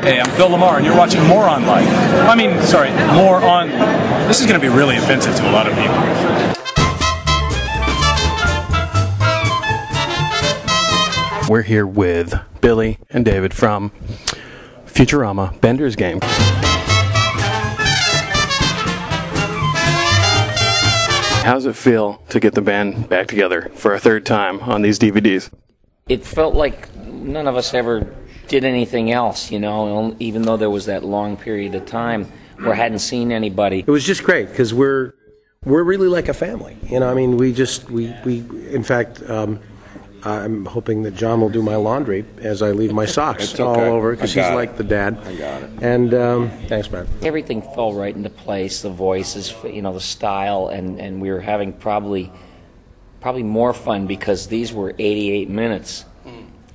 Hey, I'm Phil Lamar, and you're watching Moron Life. I mean, sorry, More on... This is going to be really offensive to a lot of people. We're here with Billy and David from Futurama, Bender's Game. How does it feel to get the band back together for a third time on these DVDs? It felt like none of us ever did anything else, you know, even though there was that long period of time where I hadn't seen anybody. It was just great because we're really like a family, you know. I mean, we in fact, I'm hoping that John will do my laundry as I leave my socks all over because he's like the dad. I got it. And thanks, man. Everything fell right into place. The voices, you know, the style, and we were having probably more fun because these were 88 minutes,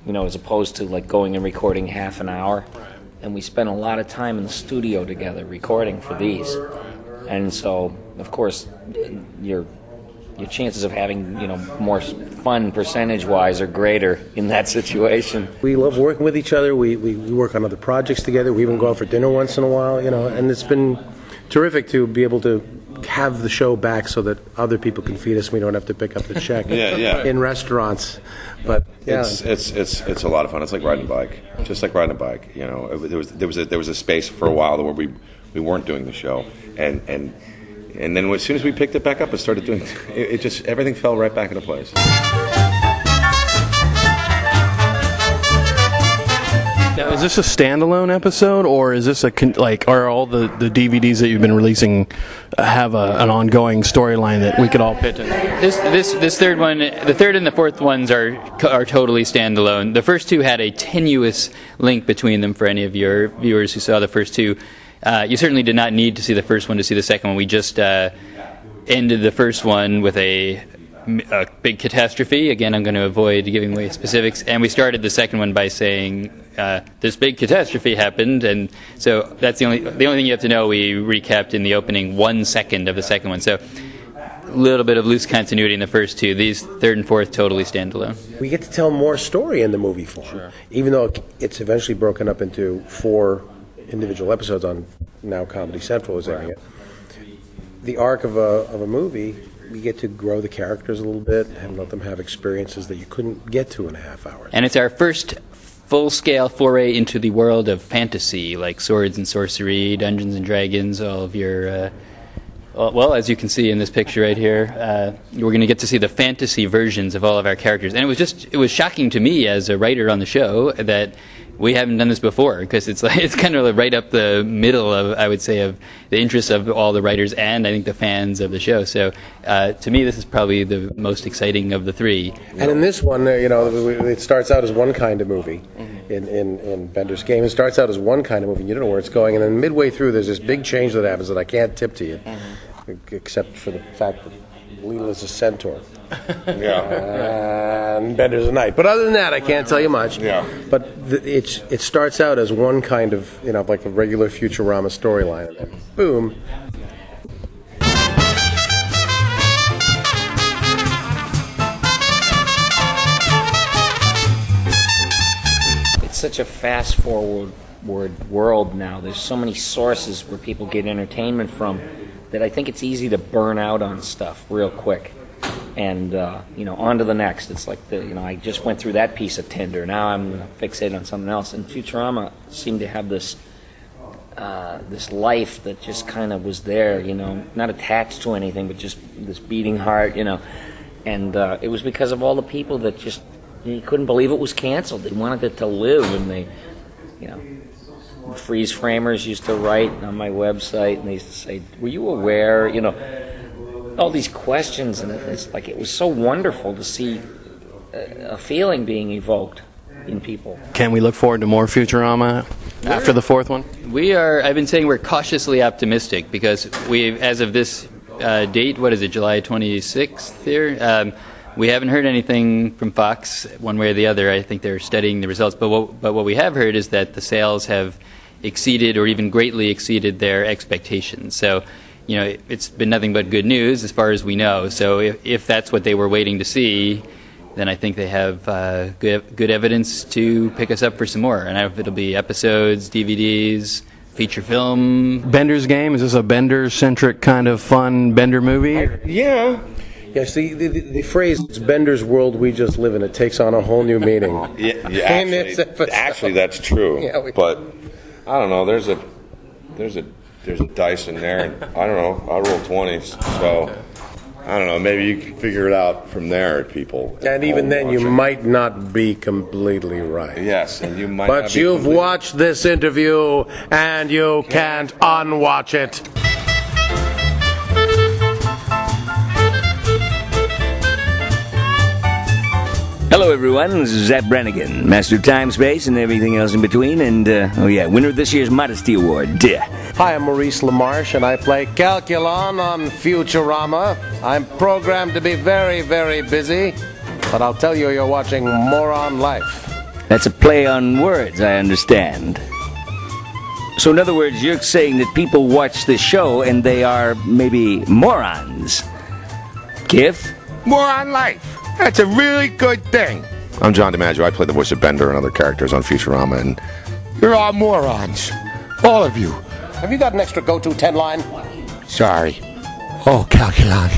you know, as opposed to like going and recording half an hour. And we spent a lot of time in the studio together recording for these. And so, of course, your chances of having, you know, more fun percentage-wise are greater in that situation. We love working with each other. We work on other projects together. We even go out for dinner once in a while, you know, and it's been terrific to be able to have the show back so that other people can feed us and we don't have to pick up the check in restaurants. But yeah. It's a lot of fun. It's like riding a bike. Just like riding a bike, you know. There was a space for a while where we weren't doing the show, and then as soon as we picked it back up and started doing it, just everything fell right back into place. Now, is this a standalone episode, or is this are all the DVDs that you've been releasing have an ongoing storyline that we could all pitch in? This third one, the third and the fourth ones are totally standalone. The first two had a tenuous link between them for any of your viewers who saw the first two. You certainly did not need to see the first one to see the second one. We just ended the first one with a big catastrophe. Again, I'm going to avoid giving away specifics. And we started the second one by saying this big catastrophe happened, and so that's the only thing you have to know. We recapped in the opening 1 second of the second one. So a little bit of loose continuity in the first two. These third and fourth totally standalone. We get to tell more story in the movie form, even though it's eventually broken up into 4 individual episodes on now Comedy Central is airing it. The arc of a movie, we get to grow the characters a little bit and let them have experiences that you couldn't get to in a half hour. And it's our first full-scale foray into the world of fantasy, like swords and sorcery, Dungeons and Dragons, all of your... well, as you can see in this picture right here, we're going to get to see the fantasy versions of all of our characters. And it was shocking to me as a writer on the show that we haven't done this before, because it's kind of right up the middle of, I would say, of the interests of all the writers and I think the fans of the show. So to me, this is probably the most exciting of the three. And in this one, you know, it starts out as one kind of movie. In Bender's Game, it starts out as one kind of movie, and you don't know where it's going. And then midway through, there's this big change that happens that I can't tip to you, except for the fact that Leela's a centaur. And Bender's a knight. But other than that, I can't tell you much. Yeah. But it starts out as one kind of, you know, like a regular Futurama storyline, and then boom. It's such a fast-forward world now. There's so many sources where people get entertainment from that I think it's easy to burn out on stuff real quick. And, you know, on to the next. It's like, I just went through that piece of Tinder. Now I'm fixated on something else. And Futurama seemed to have this life that just kind of was there, you know, not attached to anything, but just this beating heart, you know. And it was because of all the people that just, you couldn't believe it was canceled. They wanted it to live, and they, you know, freeze framers used to write on my website, and they used to say, were you aware, you know, all these questions, and it's like it was so wonderful to see a feeling being evoked in people. Can we look forward to more Futurama after the fourth one? I've been saying we're cautiously optimistic because as of this date, what is it, July 26th here? We haven't heard anything from Fox one way or the other. I think they're studying the results. But what we have heard is that the sales have exceeded or even greatly exceeded their expectations. So, you know, it's been nothing but good news as far as we know. So if that's what they were waiting to see, then I think they have good evidence to pick us up for some more. And I hope it'll be episodes, DVDs, feature film. Bender's Game, is this a Bender-centric kind of fun Bender movie? Yeah. Yes, the phrase "it's Bender's world we just live in" it takes on a whole new meaning. Yeah, In this episode. actually, that's true. Yeah, but I don't know. There's a dice in there. And I don't know. I roll 20s, so I don't know. Maybe you can figure it out from there, people. And even then, you might not be completely right. Yes, and you might. Not But be you've completely- watched this interview, and you can't unwatch it. Hello, everyone. This is Zap Brannigan, master of time, space, and everything else in between. And, winner of this year's Modesty Award. Duh. Hi, I'm Maurice LaMarche, and I play Calculon on Futurama. I'm programmed to be very, very busy, but I'll tell you, you're watching Moron Life. That's a play on words, I understand. So, in other words, you're saying that people watch this show and they are maybe morons. Kif? Moron Life. That's a really good thing. I'm John DiMaggio. I play the voice of Bender and other characters on Futurama, and you're all morons. All of you. Have you got an extra go-to 10 line? Sorry. Oh, Calculon.